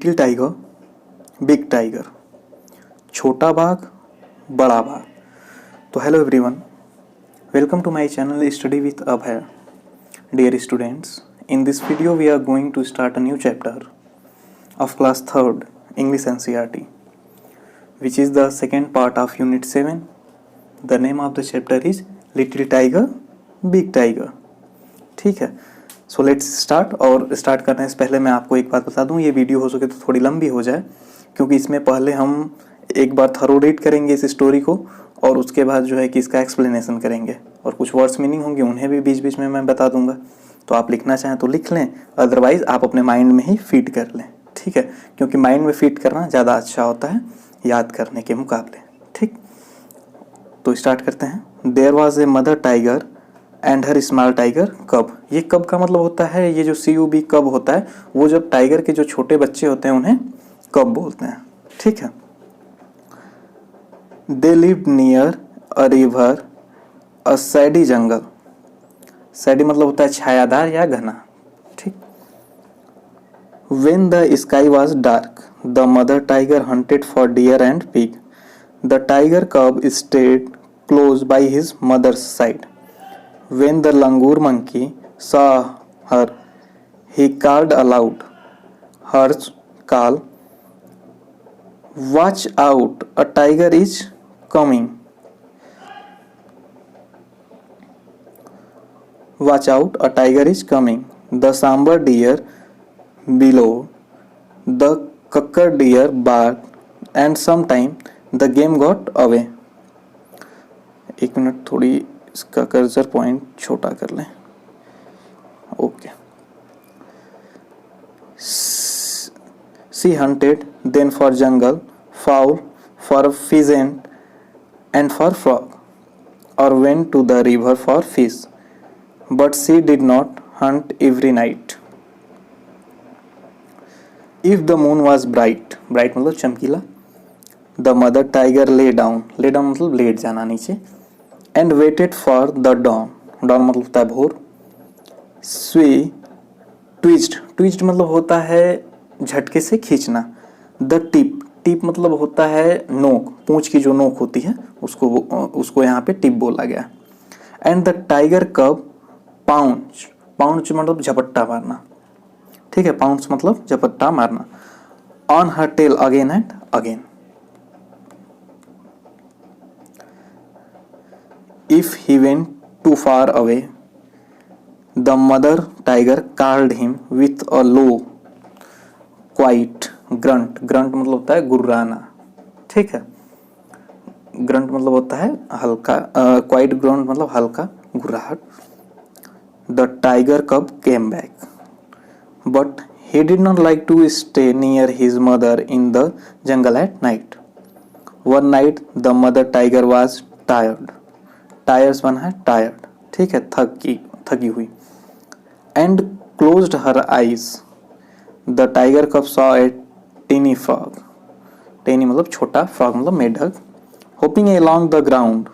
Little tiger, big tiger, छोटा बाघ, बड़ा बाघ। तो hello everyone, welcome to my channel Study with Abhay. Dear students, in this video we are going to start a new chapter of class 3rd English NCERT, which is the second part of unit 7. The name of the chapter is Little Tiger, Big Tiger. ठीक है, so let's start. और start करने से पहले मैं आपको एक बात बता दूं, ये वीडियो हो सके तो थोड़ी लंबी हो जाए, क्योंकि इसमें पहले हम एक बार थरो रीड करेंगे इस स्टोरी को, और उसके बाद जो है कि इसका एक्सप्लेनेशन करेंगे, और कुछ वर्ड्स मीनिंग होंगे उन्हें भी बीच बीच में मैं बता दूंगा। तो आप लिखना चाहें तो लिख लें, अदरवाइज आप अपने माइंड में ही फीड कर लें, ठीक है, क्योंकि माइंड में फीड करना ज़्यादा अच्छा होता है याद करने के मुकाबले। ठीक, तो स्टार्ट करते हैं। There was a mother tiger and her small tiger cub. ये कब का मतलब होता है, ये जो CUB कब होता है, वो जब टाइगर के जो छोटे बच्चे होते हैं उन्हें कब बोलते हैं। ठीक है। They lived near a river a shady jungle. Shady मतलब होता है छायादार या घना। ठीक। When the sky was dark the mother tiger hunted for deer and pig. The tiger cub stayed close by his mother's side. When the langur monkey saw her, he called aloud. Hers call, "Watch out! A tiger is coming." Watch out! A tiger is coming. The sambar deer below, the cocker deer barked, and sometime the game got away. एक मिनट, थोड़ी इसका cursor point छोटा कर लें। Okay. She hunted then for jungle fowl for pheasant and for frog और went to the river for fish but she did not hunt every night. If the moon was bright, bright मतलब चमकीला, the mother tiger lay down, lay down मतलब लेट जाना नीचे, and waited for the dawn, dawn मतलब होता है भोर। स्वी ट्विस्ट, ट्विस्ट मतलब होता है झटके से खींचना। द टिप, टिप मतलब होता है नोक, पूंछ की जो नोक होती है उसको यहाँ पे टिप बोला गया। And the tiger cub pounce, pounce मतलब झपट्टा मारना। ठीक है, पाउंच मतलब झपट्टा मारना। On her tail again and again. If he went too far away, the mother tiger called him with a low, quiet grunt. Grunt मतलब होता है गुर्राना। ठीक है, grunt मतलब होता है हल्का, quiet grunt मतलब हल्का गुर्राहट। The tiger cub came back, but he did not like to stay near his mother in the jungle at night. One night the mother tiger was tired. Tires बना है tired, ठीक है, थकी हुई। And closed her eyes the tiger cub saw a tiny frog, tiny मतलब छोटा, frog मतलब मेढक, होपिंग अलोंग द ग्राउंड।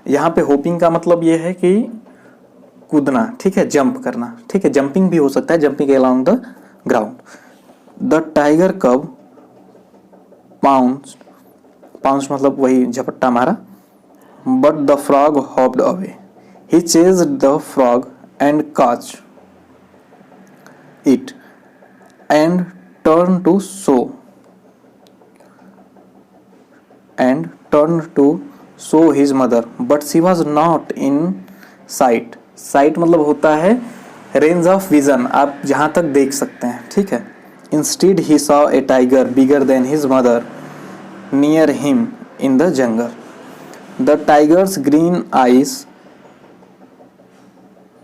यहाँ पे होपिंग का मतलब ये है कि कूदना, ठीक है, जंप करना, ठीक है, जंपिंग भी हो सकता है, jumping along the ground. The tiger कब पाउंस, पाउंस मतलब वही झपट्टा मारा। But the frog hopped away. He chased the frog and caught it and turned to show his mother, but she was not in sight. Sight मतलब होता है range of vision, आप जहां तक देख सकते हैं। ठीक है। Instead he saw a tiger bigger than his mother near him in the jungle. The tiger's green eyes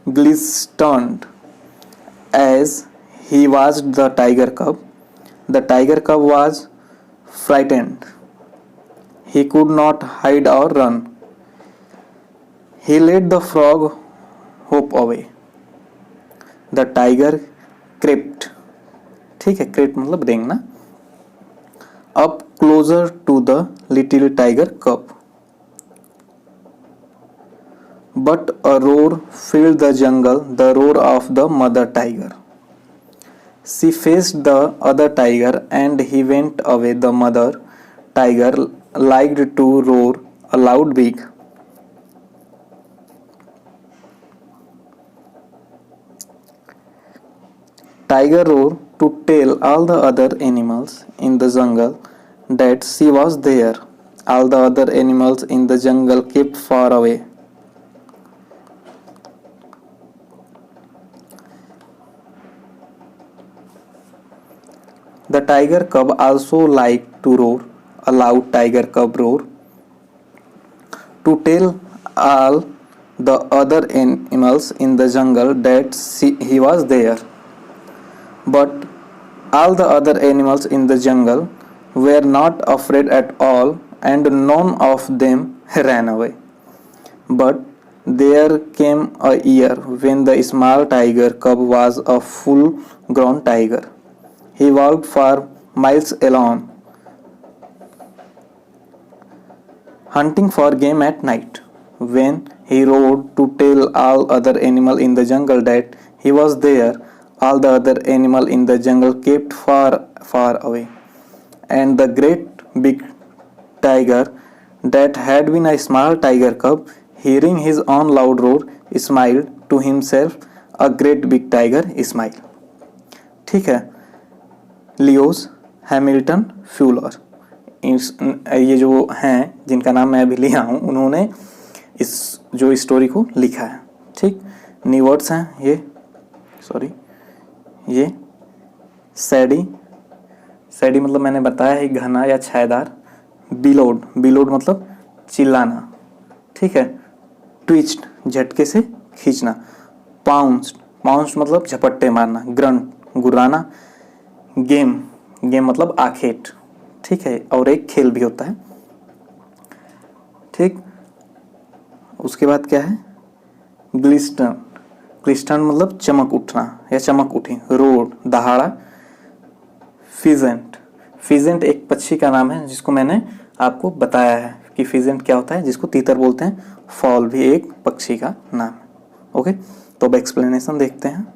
glistened as he watched the tiger cub. The tiger cub was frightened. He could not hide or run. He let the frog hop away. The tiger crept. ठीक है, crept मतलब रेंगना, up closer to the little tiger cub. But a roar filled the jungle, the roar of the mother tiger. She faced the other tiger and he went away. The mother tiger liked to roar a loud big. Tiger roared to tell all the other animals in the jungle that she was there. All the other animals in the jungle kept far away. The tiger cub also liked to roar a loud tiger cub roar to tell all the other animals in the jungle that he was there. But all the other animals in the jungle were not afraid at all, and none of them ran away. But there came a year when the small tiger cub was a full grown tiger. He walked for miles alone, hunting for game at night. When he roared to tell all other animals in the jungle that he was there, all the other animals in the jungle kept far away. And the great big tiger that had been a small tiger cub, hearing his own loud roar, smiled to himself. A great big tiger smile. ठीक है, Leos Hamilton फ्यूलर, ये जो हैं जिनका नाम मैं अभी लिया हूँ, उन्होंने इस जो स्टोरी को लिखा है. ठीक, न्यू वर्ड्स हैं ये सैडी मतलब मैंने बताया है घना या छायादार. बिलोड मतलब चिल्लाना. ठीक है, ट्विस्ट झटके से खींचना. पाउंस्ड मतलब झपट्टे मारना. ग्रंट गुर्राना. गेम मतलब आखेट. ठीक है, और एक खेल भी होता है. ठीक, उसके बाद क्या है, ग्लिस्टन मतलब चमक उठना या चमक उठी. रोड दहाड़ा. फिजेंट एक पक्षी का नाम है जिसको मैंने आपको बताया है कि फिजेंट क्या होता है, जिसको तीतर बोलते हैं. फॉल भी एक पक्षी का नाम है. ओके, तो अब एक्सप्लेनेशन देखते हैं.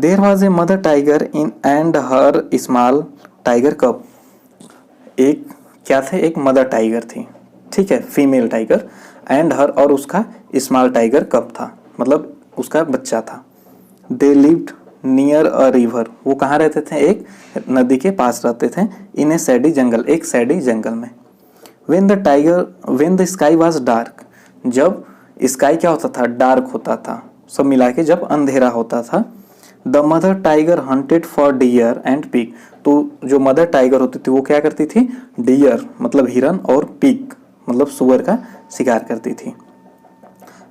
There was a mother tiger and her small tiger cub. एक क्या थे, एक मदर टाइगर थी. ठीक है, फीमेल टाइगर. एंड हर और उसका स्मॉल टाइगर कब था, मतलब उसका बच्चा था. दे लिव्ड नियर अ रिवर. वो कहाँ रहते थे, एक नदी के पास रहते थे. इन ए सैडी जंगल, एक सैडी जंगल में. When the sky was dark. जब स्काई क्या होता था, डार्क होता था. सब मिला के जब अंधेरा होता था. The mother tiger hunted for deer and pig. तो जो मदर टाइगर होती थी वो क्या करती थी, डियर मतलब हिरन और पिग मतलब सुअर का शिकार करती थी.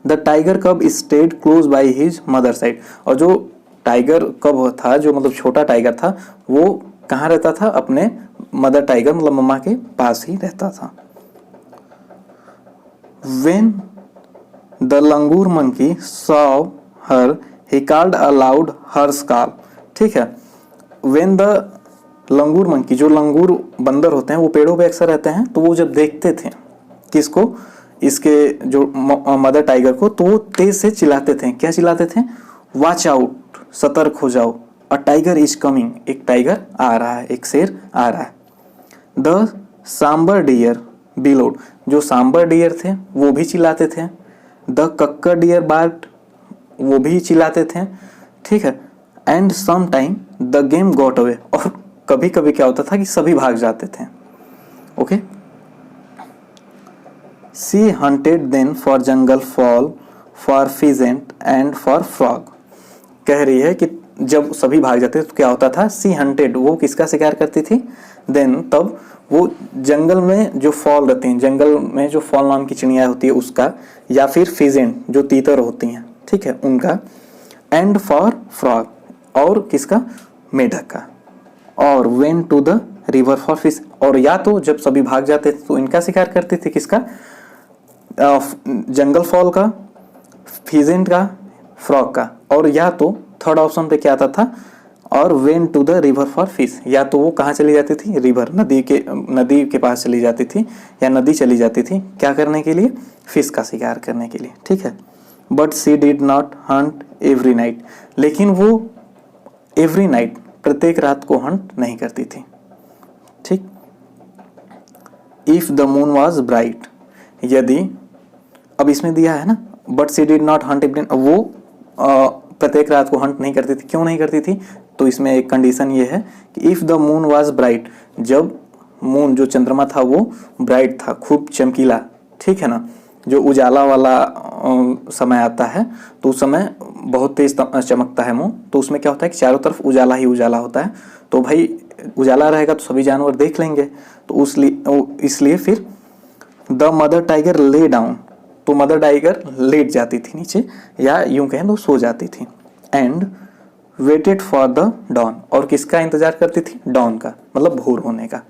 The tiger cub stayed close by his mother side. और जो टाइगर कब था, जो मतलब छोटा टाइगर था, वो कहाँ रहता था, अपने मदर टाइगर मतलब मम्मा के पास ही रहता था. When the langur monkey saw her, he called a loud harsh call. ठीक है, when the लंगूर मंकी, जो लंगूर बंदर होते हैं वो पेड़ों पे अक्सर रहते हैं, तो वो जब देखते थे किसको, इसके जो मदर टाइगर को, तो वो तेज से चिल्लाते थे. क्या चिल्लाते थे, वॉच आउट, सतर्क हो जाओ. अ टाइगर इज कमिंग, एक टाइगर आ रहा है, एक शेर आ रहा है. The sambar deer bellowed. जो सांबर डियर थे वो भी चिल्लाते थे. द कक्कर डियर बार्क्ड, वो भी चिल्लाते थे. ठीक है, and some time the game got away. और कभी कभी क्या होता था कि सभी भाग जाते थे. Okay, she hunted then for jungle fowl, for pheasant and for frog. कह रही है कि जब सभी भाग जाते थे तो क्या होता था, सी हंटेड वो किसका शिकार करती थी, देन तब वो जंगल में जो फॉल रहती हैं, जंगल में जो फॉल नाम की चिड़िया होती है उसका, या फिर फिजेंट जो तीतर होती हैं, ठीक है, उनका. एंड फॉर फ्रॉग, और किसका, मेढक का. और went to the river for fish. और या तो जब सभी भाग जाते थे तो इनका शिकार करती थी, किसका, जंगल फॉल का, फिजेंट का, फ्रॉग का. और या तो थर्ड ऑप्शन पे क्या आता था, और went to the river for fish, या तो वो कहाँ चली जाती थी, रिवर, नदी के पास चली जाती थी या नदी चली जाती थी, क्या करने के लिए, फिश का शिकार करने के लिए, ठीक है। But she did not hunt every night, लेकिन वो एवरी नाइट, प्रत्येक रात को हंट नहीं करती थी, ठीक। If the moon was bright, यदि, अब इसमें दिया है ना, but she did not hunt every, वो प्रत्येक रात को हंट नहीं करती थी, क्यों नहीं करती थी, तो इसमें एक कंडीशन ये है कि if the moon was bright, जब मून, जो चंद्रमा था वो ब्राइट था, खूब चमकीला, ठीक है ना, जो उजाला वाला समय आता है तो उस समय बहुत तेज चमकता है मून, तो उसमें क्या होता है कि चारों तरफ उजाला ही उजाला होता है, तो भाई उजाला रहेगा तो सभी जानवर देख लेंगे, तो इसलिए फिर the mother tiger lay down, तो मदर टाइगर लेट जाती थी नीचे, या यूं कहें तो सो जाती थी, and waited for the dawn, और किसका इंतजार करती थी, डॉन का, मतलब भोर होने का।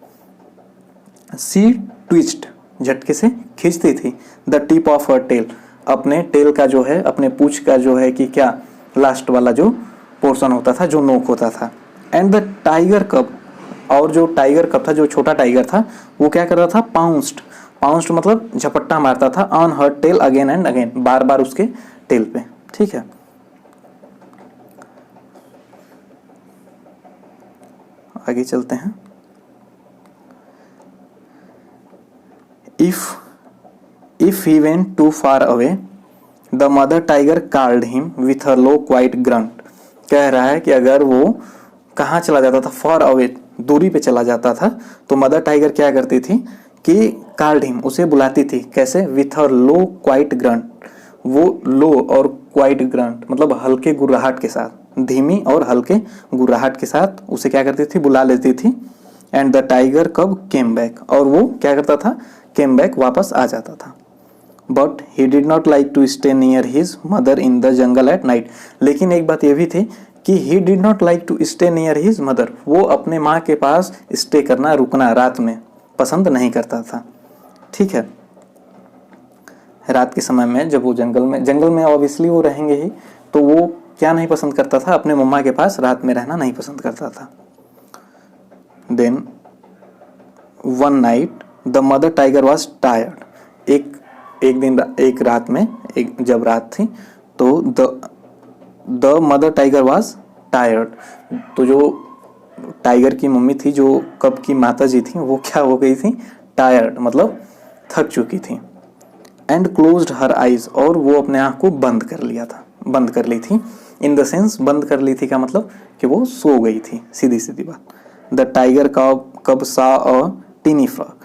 सी ट्विस्ट, झटके से खींचती थी, the tip of her tail, अपने टेल का जो है, अपने पूंछ का जो है कि क्या, लास्ट वाला जो पोर्शन होता था, जो नोक होता था, एंड द टाइगर कब, और जो टाइगर कब था, जो छोटा टाइगर था, वो क्या कर रहा था, पाउंस्ड मतलब झपट्टा मारता था, on her tail again and again, बार बार उसके टेल पे, ठीक है। आगे चलते हैं। If he went too far away, the mother tiger called him with a low quiet grunt, कह रहा है कि अगर वो कहाँ चला जाता था, फार अवे, दूरी पे चला जाता था, तो मदर टाइगर क्या करती थी कि कॉल्ड हिम, उसे बुलाती थी, कैसे, with a low quiet grunt, वो लो और क्वाइट ग्रंट मतलब हल्के गुर्राहट के साथ, धीमी और हल्के गुर्राहट के साथ उसे क्या करती थी, बुला लेती थी। एंड द टाइगर कब केम बैक, और वो क्या करता था, केम बैक, वापस आ जाता था। But he did not like to stay near his mother in the jungle at night, लेकिन एक बात ये भी थी कि he did not like to stay near his mother, वो अपने माँ के पास स्टे करना, रुकना रात में पसंद नहीं करता था, ठीक है। रात के समय में जब वो जंगल में ऑब्वियसली वो रहेंगे ही, तो वो क्या नहीं पसंद करता था, अपने मम्मा के पास रात में रहना नहीं पसंद करता था। Then one night the mother tiger was tired, एक रात में, जब रात थी, तो the mother tiger was tired, तो जो टाइगर की मम्मी थी, जो कब की माता जी थी, वो क्या हो गई थी, टायर्ड मतलब थक चुकी थी। एंड क्लोज्ड हर आइज, और वो अपने आँख को बंद कर ली थी, इन द सेंस बंद कर ली थी का मतलब कि वो सो गई थी, सीधी सीधी बात। द टाइगर कब सा अ टीनी फ्रॉग,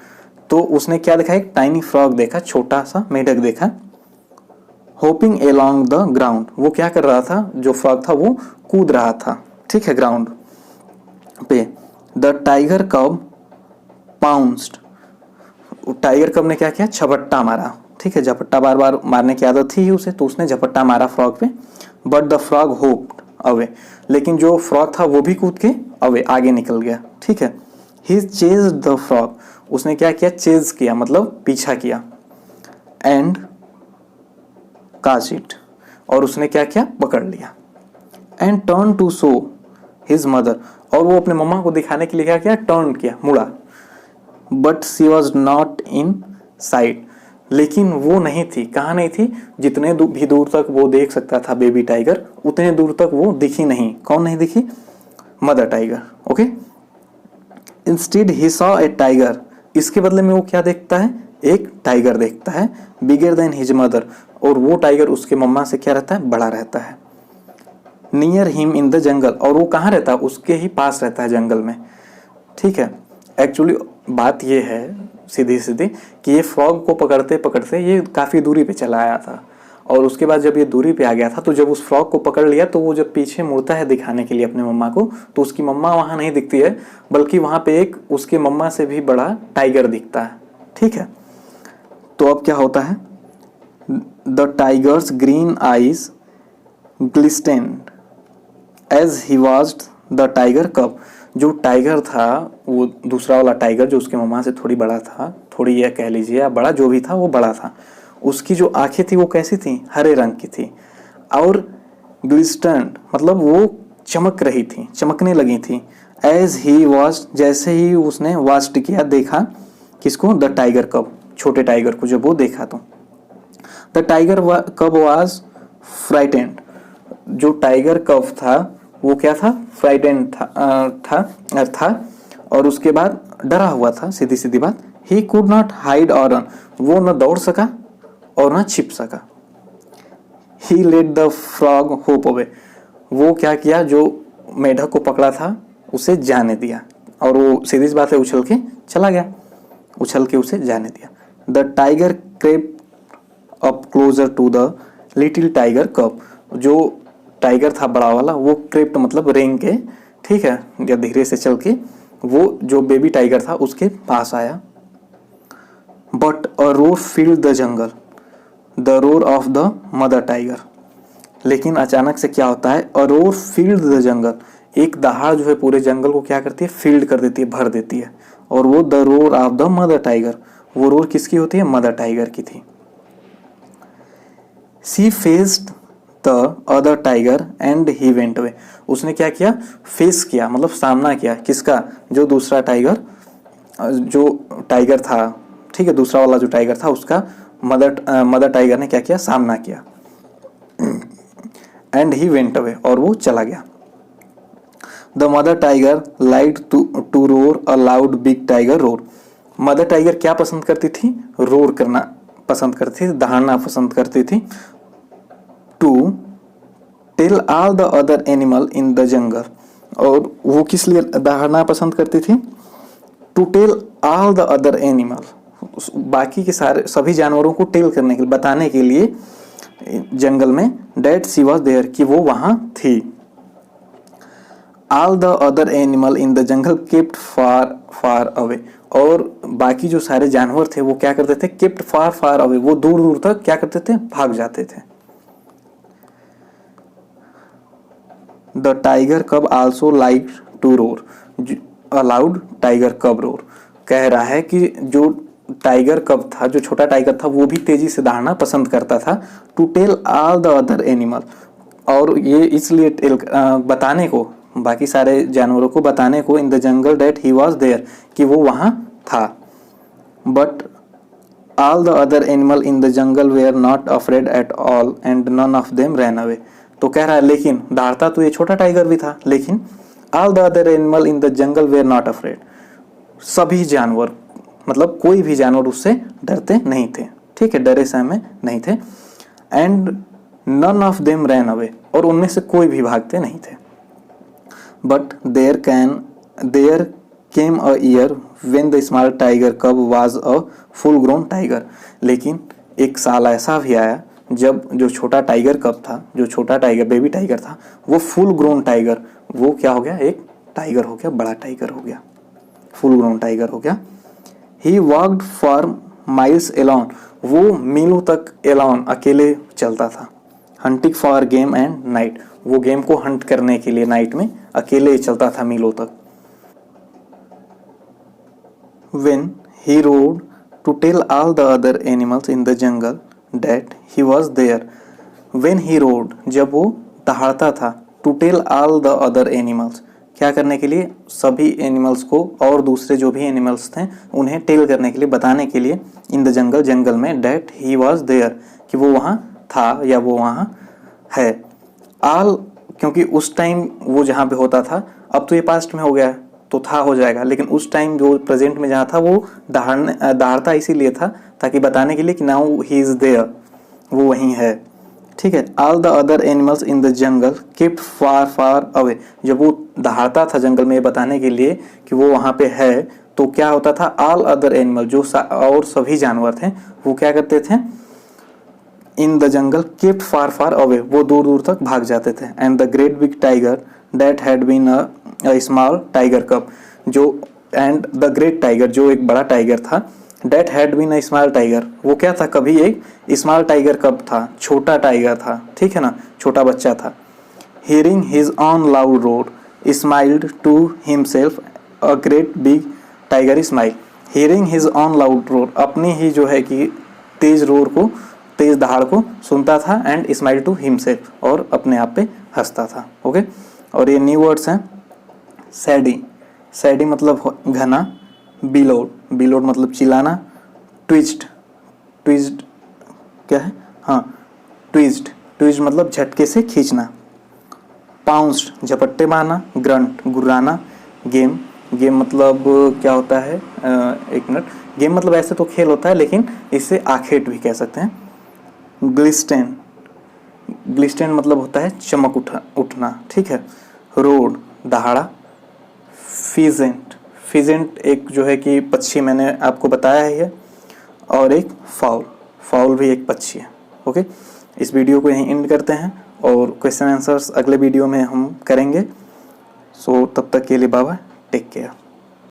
तो उसने क्या देखा, एक टाइनी फ्रॉग देखा, छोटा सा मेढक देखा। होपिंग एलॉन्ग द ग्राउंड, वो क्या कर रहा था, जो फ्रॉग था वो कूद रहा था, ठीक है, ग्राउंड पे। द टाइगर कब पाउंस्ड, टाइगर कब ने क्या किया, झपट्टा मारा, ठीक है, झपट्टा बार बार मारने की आदत थी उसे, तो उसने झपट्टा मारा फ्रॉग पे। But the frog hoped away, लेकिन जो फ्रॉग था वो भी कूद के अवे, आगे निकल गया, ठीक है। ही चेज्ड द फ्रॉग, उसने क्या किया, चेज किया मतलब पीछा किया। एंड काच इट, और उसने क्या किया, पकड़ लिया। And turn to show his mother, और वो अपने मम्मा को दिखाने के लिए क्या किया, टर्न किया, मुड़ा। But she was not in sight, लेकिन वो नहीं थी, कहाँ नहीं थी, जितने भी दूर तक वो देख सकता था बेबी टाइगर, उतने दूर तक वो दिखी नहीं। कौन नहीं दिखी, mother tiger, okay. Instead he saw a tiger, इसके बदले में वो क्या देखता है, एक टाइगर देखता है, बिगर देन हिज मदर, और वो टाइगर उसके मम्मा से क्या रहता है, बड़ा रहता है। Near him in the jungle, और वो कहाँ रहता है, उसके ही पास रहता है, जंगल में, ठीक है। एक्चुअली बात ये है सीधी सीधी कि ये फ्रॉग को पकड़ते पकड़ते ये काफ़ी दूरी पे चला आया था, और उसके बाद जब ये दूरी पे आ गया था, तो जब उस फ्रॉग को पकड़ लिया, तो वो जब पीछे मुड़ता है दिखाने के लिए अपने मम्मा को, तो उसकी मम्मा वहाँ नहीं दिखती है, बल्कि वहाँ पे एक उसके मम्मा से भी बड़ा टाइगर दिखता है, ठीक है। तो अब क्या होता है, the tiger's green eyes glistened as he watched the tiger cub, जो टाइगर था, वो दूसरा वाला टाइगर जो उसके मम्मा से थोड़ी बड़ा था, थोड़ी यह कह लीजिए या बड़ा जो भी था, वो बड़ा था, उसकी जो आंखें थी वो कैसी थी, हरे रंग की थी, और ग्लिस्टेंड मतलब वो चमक रही थी, चमकने लगी थी। एज ही वॉच, जैसे ही उसने वॉच किया, देखा किसको, द टाइगर कब, छोटे टाइगर को जब वो देखा तो द टाइगर कब वॉज फ्राइटेंड, जो टाइगर कब था वो क्या था, फ्राइटेंड था और उसके बाद डरा हुआ था, सीधी सीधी बात। ही कुड नॉट हाइड और रन, वो न दौड़ सका और न छिप सका। He let the frog hop away, वो क्या किया, जो मेढक को पकड़ा था उसे जाने दिया और वो सीधी सी बात है उछल के चला गया, उछल के उसे जाने दिया। The tiger crept up closer to the little tiger cub, जो टाइगर था बड़ा वाला वो क्रेप्ट मतलब रेंग के, ठीक है, या धीरे से चल के वो जो बेबी टाइगर था उसके पास आया। But a roar filled the jungle, the roar of the mother tiger, लेकिन अचानक से क्या होता है, अ रोर फील्ड द जंगल, एक दहाड़ जो है पूरे जंगल को क्या करती है, फील्ड कर देती है, भर देती है। और वो the roar of the mother tiger, वो रोर किसकी होती है, मदर टाइगर की थी। She faced the other tiger and he went away, उसने क्या किया, फेस किया मतलब सामना किया, किसका, जो दूसरा टाइगर, जो टाइगर था, ठीक है, दूसरा वाला जो टाइगर था उसका मदर टाइगर ने क्या किया, सामना किया। एंड ही वेंट अवे, और वो चला गया। The mother tiger like to roar a loud big tiger roar, mother tiger क्या पसंद करती थी, रोर करना पसंद करती थी, दहाड़ना पसंद करती थी। To tell all the other animal in the jungle, और वो किस लिए दहाड़ना पसंद करती थी, to tell all the other animal, बाकी के सारे सभी जानवरों को टेल करने के लिए, बताने के लिए जंगल में, डेट शी वॉज देयर, कि वो वहां थी। All the other animal in the jungle kept far far away, और बाकी जो सारे जानवर थे वो क्या करते थे, केप्ट फार फार अवे, वो दूर दूर तक क्या करते थे, भाग जाते थे। The tiger cub also like to roar, a loud tiger cub roar, कह रहा है कि जो टाइगर कब था, जो छोटा टाइगर था, वो भी तेजी से दहाड़ना पसंद करता था। To tell all the other animal, और ये इसलिए बताने को, बाकी सारे जानवरों को बताने को, in the jungle that he was there, कि वो वहां था। But all the other animal in the jungle were not afraid at all and none of them ran away, तो कह रहा है लेकिन दहाड़ता तो ये छोटा टाइगर भी था, लेकिन all the other animal in the jungle were not afraid, सभी जानवर मतलब कोई भी जानवर उससे डरते नहीं थे, ठीक है, डरे सहमे नहीं थे। And none of them ran away, और उनमें से कोई भी भागते नहीं थे। But there came a year when the small tiger cub was a full grown tiger, लेकिन एक साल ऐसा भी आया जब जो छोटा टाइगर कब था, जो छोटा टाइगर बेबी टाइगर था, वो फुल ग्रोन टाइगर, वो क्या हो गया, एक टाइगर हो गया, बड़ा टाइगर हो गया, फुल ग्रोन टाइगर हो गया। ही वॉक्ड फॉर माइल्स एलोन, वो मीलों तक एलोन अकेले चलता था। Hunting for game and night, वो गेम को हंट करने के लिए नाइट में अकेले चलता था मीलों तक। When he roared to tell all the other animals in the jungle that he was there, when he roared, जब वो दहाड़ता था, to tell all the other animals, क्या करने के लिए, सभी एनिमल्स को, और दूसरे जो भी एनिमल्स थे उन्हें टेल करने के लिए, बताने के लिए, इन द जंगल, जंगल में, डेट ही वॉज देयर, कि वो वहाँ था या वो वहाँ है। ऑल, क्योंकि उस टाइम वो जहाँ पे होता था, अब तो ये पास्ट में हो गया तो था हो जाएगा, लेकिन उस टाइम जो प्रेजेंट में जहाँ था वो दहाड़ता इसीलिए था ताकि बताने के लिए कि नाउ ही इज देयर, वो वहीं है, ठीक है। All the other animals in the jungle kept far far away, जब वो दहाड़ता था जंगल में बताने के लिए कि वो वहाँ पे है, तो क्या होता था, ऑल अदर एनिमल, जो और सभी जानवर थे वो क्या करते थे, in the jungle kept far far away, वो दूर दूर तक भाग जाते थे। And the great big tiger that had been a small tiger cub, जो एंड द ग्रेट टाइगर, जो एक बड़ा टाइगर था, that had been a small tiger, वो क्या था, कभी एक स्मॉल टाइगर कब था, छोटा टाइगर था, ठीक है ना, छोटा बच्चा था। Hearing his own loud roar smiled to himself a great big tiger smile, hearing his own loud roar, अपनी ही जो है कि तेज रोर को, तेज दहाड़ को सुनता था, एंड स्माइल टू हिमसेल्फ, और अपने आप पे हंसता था। ओके, और ये न्यू वर्ड्स हैं। सैडी, सैडी मतलब घना। बिलोड, बिलोड मतलब चिल्लाना। ट्विस्ट, ट्विस्ट क्या है, हाँ ट्विस्ट, ट्विस्ट मतलब झटके से खींचना। पाउंस्ड, झपट्टे मारना। ग्रंट, गुर्राना। गेम, गेम मतलब क्या होता है, एक मिनट, गेम मतलब ऐसे तो खेल होता है, लेकिन इसे आखेट भी कह सकते हैं। ग्लिस्टेन, ग्लिस्टेन मतलब होता है चमक उठना, ठीक है। रोड, दहाड़ा। फिजेंट, फिजेंट एक जो है कि पक्षी, मैंने आपको बताया है। और एक फाउल, फाउल भी एक पक्षी है। ओके, इस वीडियो को यहीं एंड करते हैं और क्वेश्चन आंसर्स अगले वीडियो में हम करेंगे। सो तब तक के लिए बाय बाय, टेक केयर।